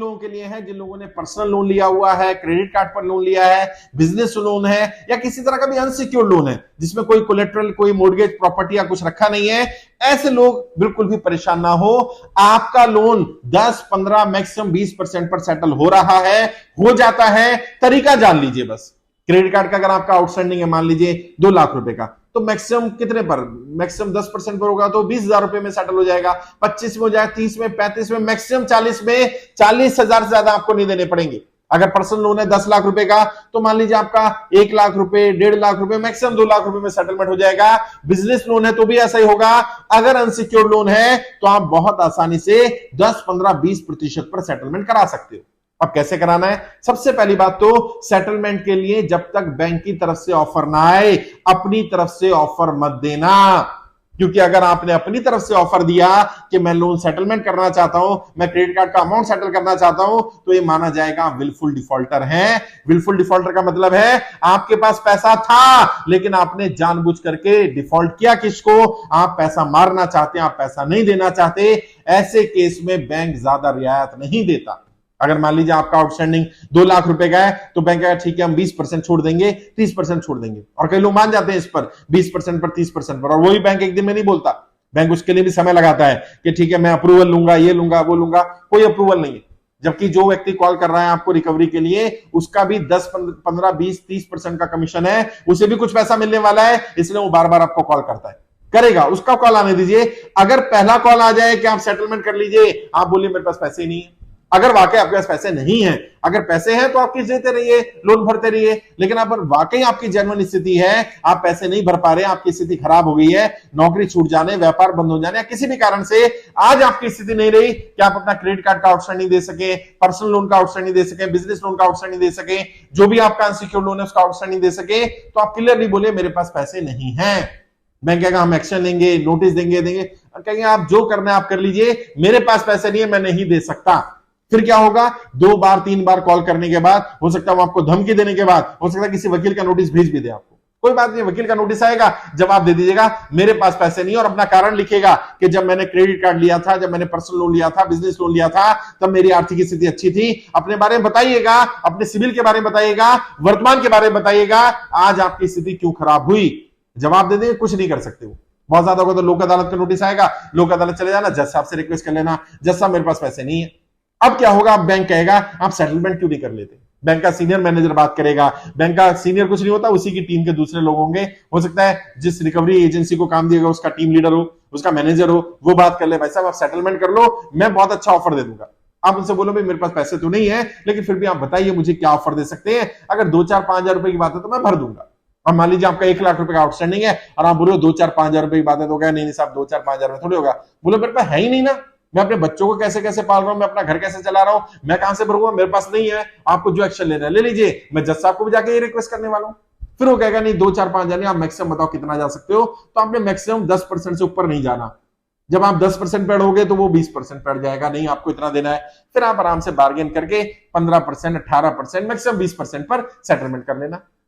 लोगों के लिए है जिन लोगों ने पर्सनल लोन लिया हुआ है, क्रेडिट कार्ड पर लोन लिया है, बिजनेस लोन है, या किसी तरह का भी अनसिक्योर्ड लोन है जिसमें कोई कोलेटरल, कोई मोर्गेज प्रॉपर्टी या कुछ रखा नहीं है। ऐसे लोग बिल्कुल भी परेशान ना हो। आपका लोन 10, 15, मैक्सिमम 20% पर सेटल हो रहा है, हो जाता है। तरीका जान लीजिए बस। क्रेडिट कार्ड का अगर आपका आउटस्टैंडिंग है मान लीजिए 2 लाख रुपए का, तो मैक्सिमम कितने पर, मैक्सिमम 10% पर होगा तो 20,000 रुपए में सेटल हो जाएगा। 25 में हो जाएगा, 30 में, 35 में, मैक्सिमम 40 में। 40,000 से ज्यादा आपको नहीं देने पड़ेंगे। अगर पर्सनल लोन है 10 लाख रुपए का, तो मान लीजिए आपका 1 लाख रुपए, 1.5 लाख रुपए, मैक्सिमम 2 लाख रुपए में सेटलमेंट हो जाएगा। बिजनेस लोन है तो भी ऐसा ही होगा। अगर अनसिक्योर्ड लोन है तो आप बहुत आसानी से 10, 15, 20% पर सेटलमेंट करा सकते हो। अब कैसे कराना है? सबसे पहली बात तो सेटलमेंट के लिए जब तक बैंक की तरफ से ऑफर ना आए, अपनी तरफ से ऑफर मत देना। क्योंकि अगर आपने अपनी तरफ से ऑफर दिया कि मैं लोन सेटलमेंट करना चाहता हूं, मैं क्रेडिट कार्ड का अमाउंट सेटल करना चाहता हूं, तो ये माना जाएगा विलफुल डिफॉल्टर हैं। विलफुल डिफॉल्टर का मतलब है आपके पास पैसा था लेकिन आपने जानबूझ करके डिफॉल्ट किया। किसको? आप पैसा मारना चाहते हैं, आप पैसा नहीं देना चाहते। ऐसे केस में बैंक ज्यादा रियायत नहीं देता। अगर मान लीजिए आपका आउटस्टैंडिंग 2 लाख रुपए का है तो बैंक कहेगा ठीक है हम 20% छोड़ देंगे, 30% छोड़ देंगे। और कई लोग मान जाते हैं इस पर 20% पर, 30% पर, और वही बैंक एक दिन में नहीं बोलता। बैंक उसके लिए भी समय लगाता है कि ठीक है मैं अप्रूवल लूंगा, ये लूंगा, वो लूंगा। कोई अप्रूवल नहीं है। जबकि जो व्यक्ति कॉल कर रहा है आपको रिकवरी के लिए, उसका भी 10, 15, 20, 30% का कमीशन है, उसे भी कुछ पैसा मिलने वाला है, इसलिए वो बार बार आपको कॉल करता है। करेगा, उसका कॉल आने दीजिए। अगर पहला कॉल आ जाए कि आप सेटलमेंट कर लीजिए, आप बोलिए मेरे पास पैसे नहीं है। अगर वाकई आपके पास पैसे नहीं है, अगर पैसे हैं तो आप किस्त देते रहिए, लोन भरते रहिए। लेकिन अगर वाकई आपकी जेन्युइन स्थिति है, आप पैसे नहीं भर पा रहे, आपकी स्थिति खराब हो गई है, नौकरी छूट जाने, व्यापार बंद हो जाने, या किसी भी कारण से आज आपकी स्थिति नहीं रही कि आप अपना क्रेडिट कार्ड का आउटस्टैंडिंग दे सके, पर्सनल लोन का आउटस्टैंडिंग दे सके, बिजनेस लोन का आउटस्टैंडिंग दे सके, जो भी आपका अनसिक्योर्ड लोन है उसका आउटस्टैंडिंग दे सके, तो आप क्लियरली बोलिए मेरे पास पैसे नहीं है। बैंक कहेगा हम एक्शन लेंगे, नोटिस देंगे, कहेंगे आप जो करना है आप कर लीजिए, मेरे पास पैसे नहीं है, मैं नहीं दे सकता। फिर क्या होगा? 2 बार 3 बार कॉल करने के बाद, हो सकता है वो आपको धमकी देने के बाद, हो सकता है किसी वकील का नोटिस भेज भी दे आपको। कोई बात नहीं, वकील का नोटिस आएगा, जवाब दे दीजिएगा मेरे पास पैसे नहीं, और अपना कारण लिखेगा कि जब मैंने क्रेडिट कार्ड लिया था, जब मैंने पर्सनल लोन लिया था, बिजनेस लोन लिया था, तब मेरी आर्थिक स्थिति अच्छी थी। अपने बारे में बताइएगा, अपने सिविल के बारे में बताइएगा, वर्तमान के बारे में बताइएगा, आज आपकी स्थिति क्यों खराब हुई। जवाब दे देंगे, कुछ नहीं कर सकते वो। बहुत ज्यादा होगा तो लोक अदालत का नोटिस आएगा, लोक अदालत चले जाना, जज साहब से रिक्वेस्ट कर लेना, जज साहब मेरे पास पैसे नहीं है। अब क्या होगा? अब बैंक कहेगा आप सेटलमेंट क्यों नहीं कर लेते। बैंक का सीनियर मैनेजर बात करेगा। बैंक का सीनियर कुछ नहीं होता, उसी की टीम के दूसरे लोग होंगे। हो सकता है जिस रिकवरी एजेंसी को काम दिएगा उसका टीम लीडर हो, उसका मैनेजर हो, वो बात कर ले, भाई साहब आप सेटलमेंट कर लो, मैं बहुत अच्छा ऑफर दे दूंगा। आप उनसे बोलो भाई मेरे पास पैसे तो नहीं है, लेकिन फिर भी आप बताइए मुझे क्या ऑफर दे सकते हैं। अगर 2, 4, 5 हजार रुपए की बात है तो मैं भर दूंगा। अब मान लीजिए आपका 1 लाख रुपए का आउटस्टैंडिंग है और आप बोलो 2, 4, 5 हजार रुपए की बात है, तो क्या नहीं साहब 2, 4, 5 हजार में थोड़ी होगा। बोलो मेरे पास है ही नहीं ना, मैं अपने बच्चों को कैसे कैसे पाल रहा हूं, मैं अपना घर कैसे चला रहा हूं, मैं कहां से भरूंगा, मेरे पास नहीं है। आपको जो एक्शन लेना है ले लीजिए, मैं जज साहब को भी जाके ये रिक्वेस्ट करने वाला हूं। फिर वो कहेगा नहीं 2, 4, 5 हजार नहीं, आप मैक्सिमम बताओ कितना जा सकते हो। तो आपने मैक्सिमम 10% से ऊपर नहीं जाना। जब आप 10% पेड होगे तो वो 20% पेड जाएगा, नहीं आपको इतना देना है। फिर आप आराम से बार्गेन करके 15%, 18%, मैक्सिमम 20% पर सेटलमेंट कर लेना।